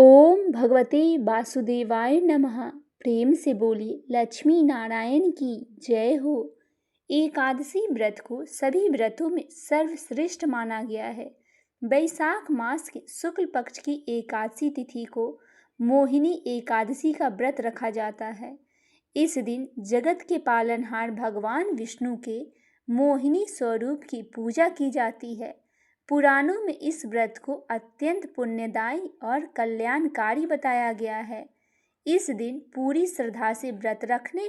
ओम भगवते वासुदेवाय नमः। प्रेम से बोलिए लक्ष्मी नारायण की जय हो। एकादशी व्रत को सभी व्रतों में सर्वश्रेष्ठ माना गया है। वैशाख मास के शुक्ल पक्ष की एकादशी तिथि को मोहिनी एकादशी का व्रत रखा जाता है। इस दिन जगत के पालनहार भगवान विष्णु के मोहिनी स्वरूप की पूजा की जाती है। पुराणों में इस व्रत को अत्यंत पुण्यदायी और कल्याणकारी बताया गया है। इस दिन पूरी श्रद्धा से व्रत रखने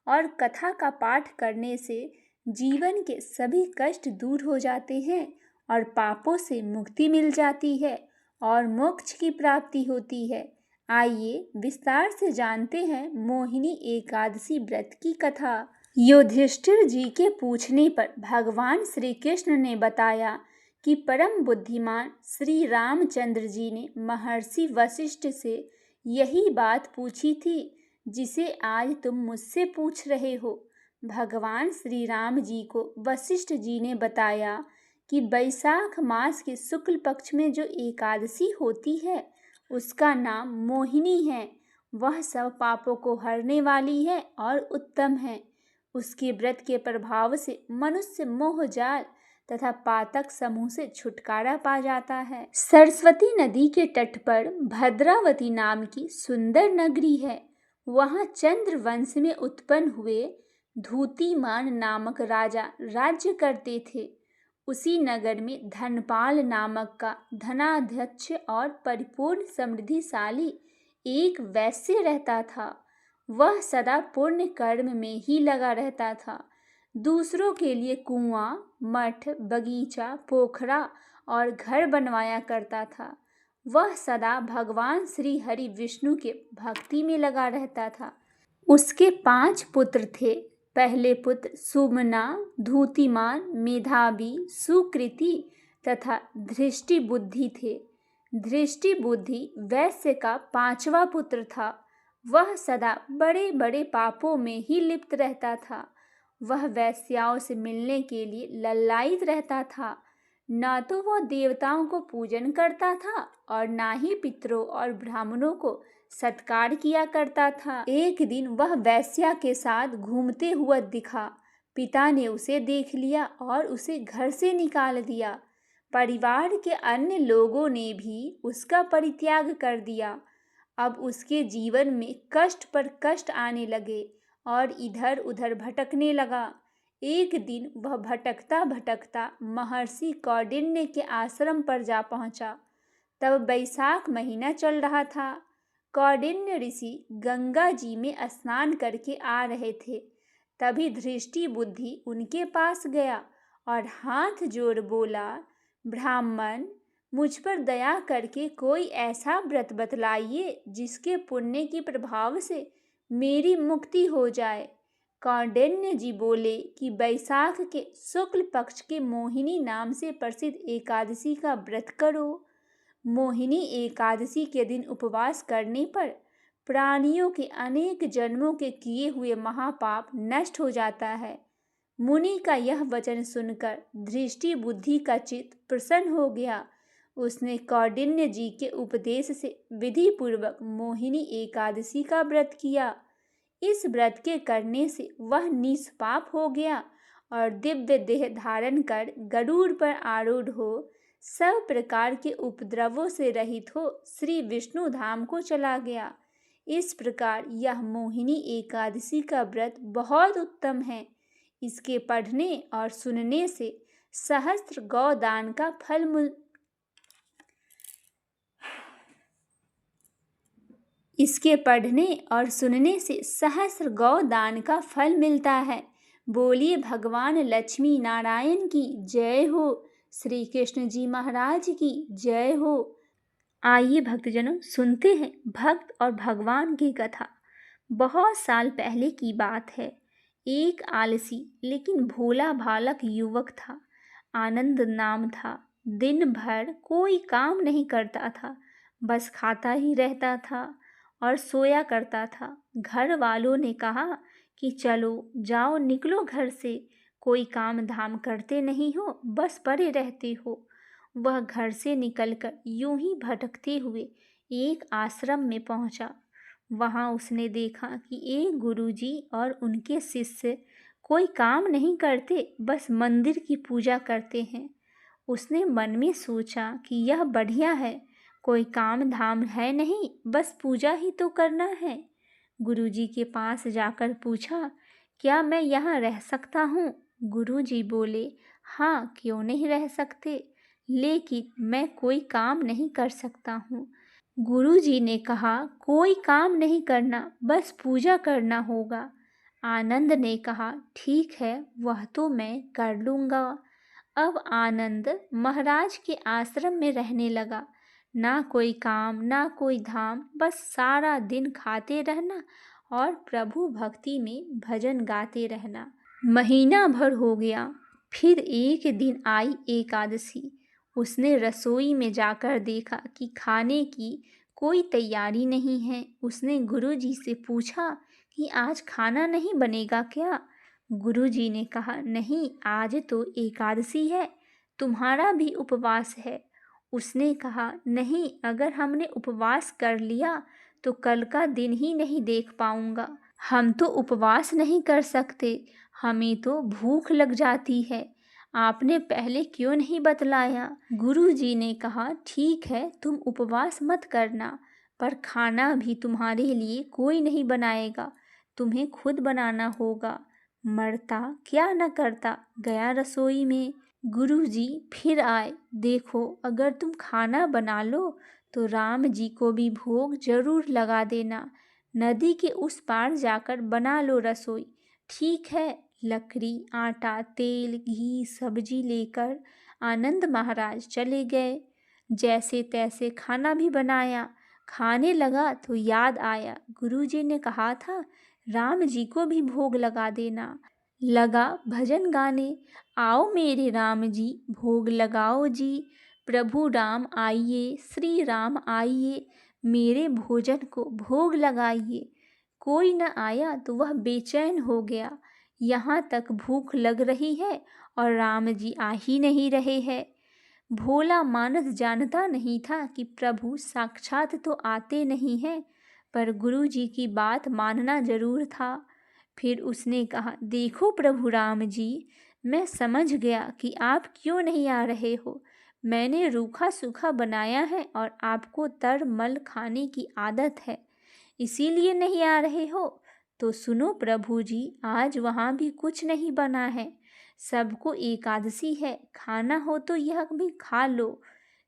और कथा का पाठ करने से जीवन के सभी कष्ट दूर हो जाते हैं और पापों से मुक्ति मिल जाती है और मोक्ष की प्राप्ति होती है। आइए विस्तार से जानते हैं मोहिनी एकादशी व्रत की कथा। युधिष्ठिर जी के पूछने पर भगवान श्री कृष्ण ने बताया कि परम बुद्धिमान श्री रामचंद्र जी ने महर्षि वशिष्ठ से यही बात पूछी थी जिसे आज तुम मुझसे पूछ रहे हो। भगवान श्री राम जी को वशिष्ठ जी ने बताया कि वैशाख मास के शुक्ल पक्ष में जो एकादशी होती है उसका नाम मोहिनी है। वह सब पापों को हरने वाली है और उत्तम है। उसके व्रत के प्रभाव से मनुष्य मोह जाल तथा पातक समूह से छुटकारा पा जाता है। सरस्वती नदी के तट पर भद्रावती नाम की सुंदर नगरी है। वहाँ चंद्र वंश में उत्पन्न हुए धूतिमान नामक राजा राज्य करते थे। उसी नगर में धनपाल नामक का धनाध्यक्ष और परिपूर्ण समृद्धिशाली एक वैश्य रहता था। वह सदा पुण्य कर्म में ही लगा रहता था। दूसरों के लिए कुआं, मठ, बगीचा, पोखरा और घर बनवाया करता था। वह सदा भगवान श्री हरि विष्णु के भक्ति में लगा रहता था। उसके 5 पुत्र थे। पहले पुत्र सुमना, धूतिमान, मेधावी, सुकृति तथा धृष्टि बुद्धि थे। धृष्टि बुद्धि वैश्य का 5वां पुत्र था। वह सदा बड़े बड़े पापों में ही लिप्त रहता था। वह वैश्याओं से मिलने के लिए ललायित रहता था। न तो वह देवताओं को पूजन करता था और ना ही पितरों और ब्राह्मणों को सत्कार किया करता था। एक दिन वह वैश्या के साथ घूमते हुआ दिखा। पिता ने उसे देख लिया और उसे घर से निकाल दिया। परिवार के अन्य लोगों ने भी उसका परित्याग कर दिया। अब उसके जीवन में कष्ट पर कष्ट आने लगे और इधर उधर भटकने लगा। एक दिन वह भटकता भटकता महर्षि कौंडिन्य के आश्रम पर जा पहुंचा। तब वैशाख महीना चल रहा था। कौंडिन्य ऋषि गंगा जी में स्नान करके आ रहे थे। तभी धृष्टि बुद्धि उनके पास गया और हाथ जोड़ बोला, ब्राह्मण, मुझ पर दया करके कोई ऐसा व्रत बतलाइए जिसके पुण्य के प्रभाव से मेरी मुक्ति हो जाए। कौंडिन्य जी बोले कि वैशाख के शुक्ल पक्ष के मोहिनी नाम से प्रसिद्ध एकादशी का व्रत करो। मोहिनी एकादशी के दिन उपवास करने पर प्राणियों के अनेक जन्मों के किए हुए महापाप नष्ट हो जाता है। मुनि का यह वचन सुनकर धृष्टि बुद्धि का चित्त प्रसन्न हो गया। उसने कौंडिन्य जी के उपदेश से विधि पूर्वक मोहिनी एकादशी का व्रत किया। इस व्रत के करने से वह निष्पाप हो गया और दिव्य देह धारण कर गरुड़ पर आरूढ़ हो सब प्रकार के उपद्रवों से रहित हो श्री विष्णु धाम को चला गया। इस प्रकार यह मोहिनी एकादशी का व्रत बहुत उत्तम है। इसके पढ़ने और सुनने से सहस्त्र गौदान का फल इसके पढ़ने और सुनने से सहस्त्र गौदान का फल मिलता है। बोलिए भगवान लक्ष्मी नारायण की जय हो। श्री कृष्ण जी महाराज की जय हो। आइए भक्तजनों सुनते हैं भक्त और भगवान की कथा। बहुत साल पहले की बात है। एक आलसी लेकिन भोला भालक युवक था। आनंद नाम था। दिन भर कोई काम नहीं करता था, बस खाता ही रहता था और सोया करता था। घर वालों ने कहा कि चलो जाओ, निकलो घर से, कोई काम धाम करते नहीं हो, बस पड़े रहते हो। वह घर से निकलकर यूं ही भटकते हुए एक आश्रम में पहुंचा। वहां उसने देखा कि एक गुरुजी और उनके शिष्य कोई काम नहीं करते, बस मंदिर की पूजा करते हैं। उसने मन में सोचा कि यह बढ़िया है, कोई काम धाम है नहीं, बस पूजा ही तो करना है। गुरुजी के पास जाकर पूछा, क्या मैं यहाँ रह सकता हूँ? गुरुजी बोले, हाँ, क्यों नहीं रह सकते, लेकिन मैं कोई काम नहीं कर सकता हूँ। गुरुजी ने कहा, कोई काम नहीं करना, बस पूजा करना होगा। आनंद ने कहा, ठीक है, वह तो मैं कर लूँगा। अब आनंद महाराज के आश्रम में रहने लगा। ना कोई काम, ना कोई धाम, बस सारा दिन खाते रहना और प्रभु भक्ति में भजन गाते रहना। महीना भर हो गया। फिर एक दिन आई एकादशी। उसने रसोई में जाकर देखा कि खाने की कोई तैयारी नहीं है। उसने गुरुजी से पूछा कि आज खाना नहीं बनेगा क्या? गुरुजी ने कहा, नहीं, आज तो एकादशी है, तुम्हारा भी उपवास है। उसने कहा, नहीं, अगर हमने उपवास कर लिया तो कल का दिन ही नहीं देख पाऊंगा। हम तो उपवास नहीं कर सकते, हमें तो भूख लग जाती है। आपने पहले क्यों नहीं बतलाया? गुरुजी ने कहा, ठीक है, तुम उपवास मत करना, पर खाना भी तुम्हारे लिए कोई नहीं बनाएगा, तुम्हें खुद बनाना होगा। मरता क्या न करता, गया रसोई में। गुरुजी फिर आए, देखो, अगर तुम खाना बना लो तो राम जी को भी भोग जरूर लगा देना। नदी के उस पार जाकर बना लो रसोई। ठीक है। लकड़ी, आटा, तेल, घी, सब्जी लेकर आनंद महाराज चले गए। जैसे तैसे खाना भी बनाया। खाने लगा तो याद आया, गुरुजी ने कहा था राम जी को भी भोग लगा देना। लगा भजन गाने, आओ मेरे राम जी, भोग लगाओ जी। प्रभु राम आइए, श्री राम आइए, मेरे भोजन को भोग लगाइए। कोई न आया तो वह बेचैन हो गया। यहाँ तक भूख लग रही है और राम जी आ ही नहीं रहे हैं। भोला मानस जानता नहीं था कि प्रभु साक्षात तो आते नहीं हैं, पर गुरु जी की बात मानना जरूर था। फिर उसने कहा, देखो प्रभु राम जी, मैं समझ गया कि आप क्यों नहीं आ रहे हो। मैंने रूखा सूखा बनाया है और आपको तर मल खाने की आदत है, इसीलिए नहीं आ रहे हो। तो सुनो प्रभु जी, आज वहाँ भी कुछ नहीं बना है, सबको एकादशी है, खाना हो तो यह भी खा लो।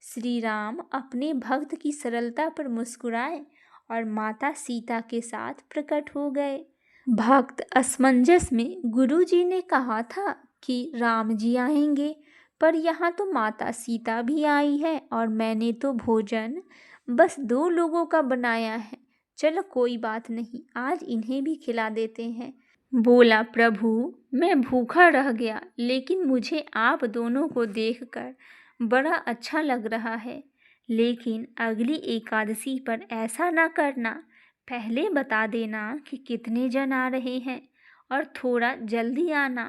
श्री राम अपने भक्त की सरलता पर मुस्कुराए और माता सीता के साथ प्रकट हो गए। भक्त असमंजस में गुरुजी ने कहा था कि राम जी आएंगे, पर यहाँ तो माता सीता भी आई है और मैंने तो भोजन बस 2 लोगों का बनाया है। चलो कोई बात नहीं, आज इन्हें भी खिला देते हैं। बोला, प्रभु मैं भूखा रह गया, लेकिन मुझे आप दोनों को देखकर बड़ा अच्छा लग रहा है। लेकिन अगली एकादशी पर ऐसा ना करना, पहले बता देना कि कितने जन आ रहे हैं और थोड़ा जल्दी आना।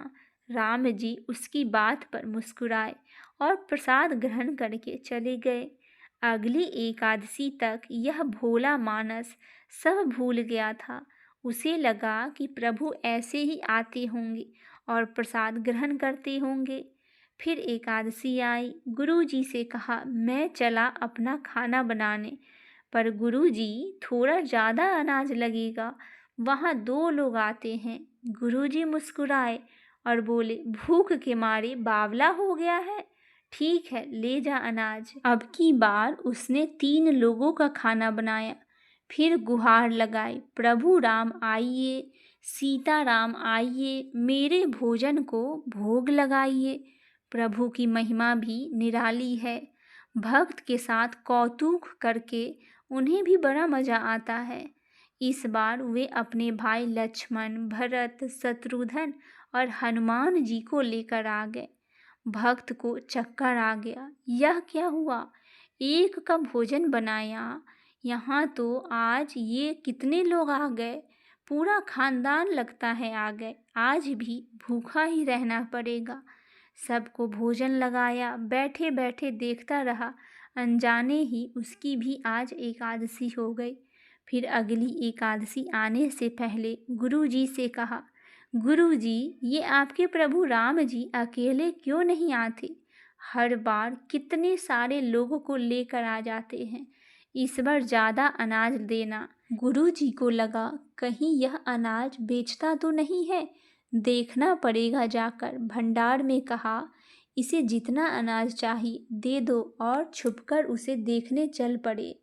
राम जी उसकी बात पर मुस्कुराए और प्रसाद ग्रहण करके चले गए। अगली एकादशी तक यह भोला मानस सब भूल गया था। उसे लगा कि प्रभु ऐसे ही आते होंगे और प्रसाद ग्रहण करते होंगे। फिर एकादशी आई। गुरुजी से कहा, मैं चला अपना खाना बनाने, पर गुरुजी थोड़ा ज़्यादा अनाज लगेगा, वहाँ 2 लोग आते हैं। गुरुजी मुस्कुराए और बोले, भूख के मारे बावला हो गया है, ठीक है, ले जा अनाज। अब की बार उसने 3 लोगों का खाना बनाया। फिर गुहार लगाई, प्रभु राम आइए, सीता राम आइए, मेरे भोजन को भोग लगाइए। प्रभु की महिमा भी निराली है। भक्त के साथ कौतुक करके उन्हें भी बड़ा मजा आता है। इस बार वे अपने भाई लक्ष्मण, भरत, शत्रुघ्न और हनुमान जी को लेकर आ गए। भक्त को चक्कर आ गया। यह क्या हुआ? एक का भोजन बनाया, यहाँ तो आज ये कितने लोग आ गए, पूरा खानदान लगता है आ गए। आज भी भूखा ही रहना पड़ेगा। सबको भोजन लगाया, बैठे बैठे देखता रहा अनजाने ही उसकी भी आज एकादशी हो गई। फिर अगली एकादशी आने से पहले गुरुजी से कहा, गुरुजी, ये आपके प्रभु राम जी अकेले क्यों नहीं आते? हर बार कितने सारे लोगों को लेकर आ जाते हैं। इस बार ज़्यादा अनाज देना। गुरुजी को लगा कहीं यह अनाज बेचता तो नहीं है, देखना पड़ेगा जाकर। भंडार में कहा, इसे जितना अनाज चाहिए दे दो और छुपकर उसे देखने चल पड़े।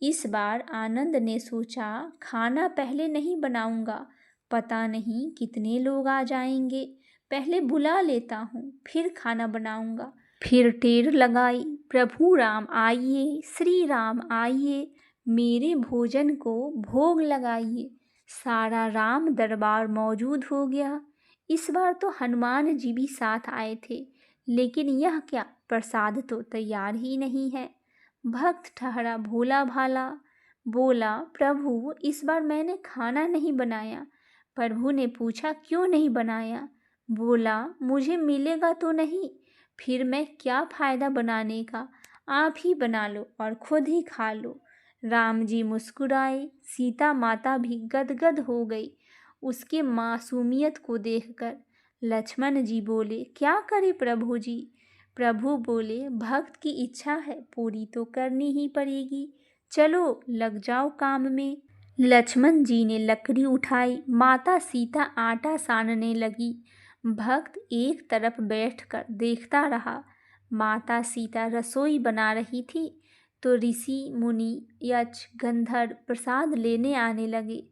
इस बार आनंद ने सोचा, खाना पहले नहीं बनाऊंगा, पता नहीं कितने लोग आ जाएंगे, पहले बुला लेता हूँ फिर खाना बनाऊंगा। फिर टेर लगाई, प्रभु राम आइए, श्री राम आइए, मेरे भोजन को भोग लगाइए। सारा राम दरबार मौजूद हो गया। इस बार तो हनुमान जी भी साथ आए थे, लेकिन यह क्या, प्रसाद तो तैयार ही नहीं है। भक्त ठहरा भोला भाला, बोला, प्रभु इस बार मैंने खाना नहीं बनाया। प्रभु ने पूछा, क्यों नहीं बनाया? बोला, मुझे मिलेगा तो नहीं, फिर मैं क्या फ़ायदा बनाने का, आप ही बना लो और खुद ही खा लो। राम जी मुस्कुराए, सीता माता भी गदगद हो गई उसके मासूमियत को देखकर। लक्ष्मण जी बोले, क्या करे प्रभु जी? प्रभु बोले, भक्त की इच्छा है पूरी तो करनी ही पड़ेगी, चलो लग जाओ काम में। लक्ष्मण जी ने लकड़ी उठाई, माता सीता आटा सानने लगी। भक्त एक तरफ बैठकर देखता रहा। माता सीता रसोई बना रही थी तो ऋषि मुनि यक्ष गंधर्व प्रसाद लेने आने लगे।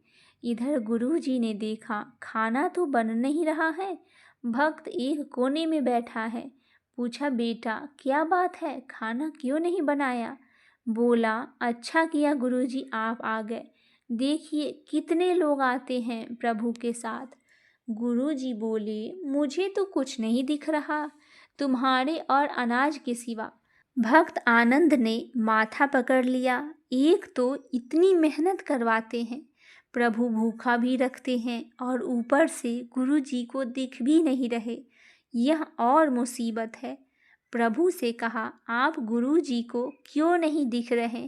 इधर गुरुजी ने देखा खाना तो बन नहीं रहा है, भक्त एक कोने में बैठा है। पूछा, बेटा क्या बात है, खाना क्यों नहीं बनाया? बोला, अच्छा किया गुरुजी आप आ गए, देखिए कितने लोग आते हैं प्रभु के साथ। गुरुजी बोले, मुझे तो कुछ नहीं दिख रहा तुम्हारे और अनाज के सिवा। भक्त आनंद ने माथा पकड़ लिया, एक तो इतनी मेहनत करवाते हैं, प्रभु भूखा भी रखते हैं और ऊपर से गुरुजी को दिख भी नहीं रहे, यह और मुसीबत है। प्रभु से कहा, आप गुरुजी को क्यों नहीं दिख रहे?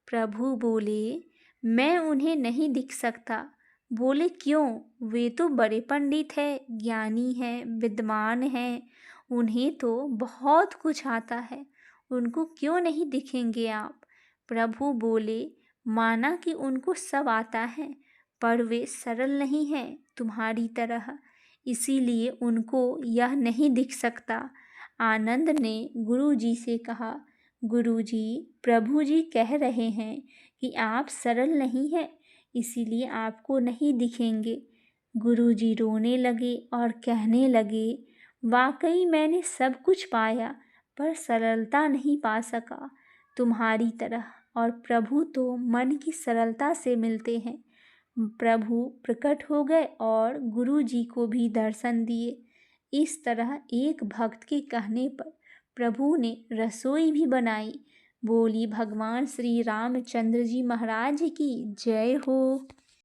प्रभु बोले, मैं उन्हें नहीं दिख सकता। बोले, क्यों? वे तो बड़े पंडित हैं, ज्ञानी हैं, विद्वान हैं, उन्हें तो बहुत कुछ आता है, उनको क्यों नहीं दिखेंगे आप? प्रभु बोले, माना कि उनको सब आता है, पर वे सरल नहीं हैं तुम्हारी तरह, इसीलिए उनको यह नहीं दिख सकता। आनंद ने गुरुजी से कहा, गुरुजी, प्रभु जी कह रहे हैं कि आप सरल नहीं हैं, इसीलिए आपको नहीं दिखेंगे। गुरुजी रोने लगे और कहने लगे, वाकई मैंने सब कुछ पाया पर सरलता नहीं पा सका तुम्हारी तरह, और प्रभु तो मन की सरलता से मिलते हैं। प्रभु प्रकट हो गए और गुरुजी को भी दर्शन दिए। इस तरह एक भक्त के कहने पर प्रभु ने रसोई भी बनाई। बोली भगवान श्री रामचंद्र जी महाराज की जय हो।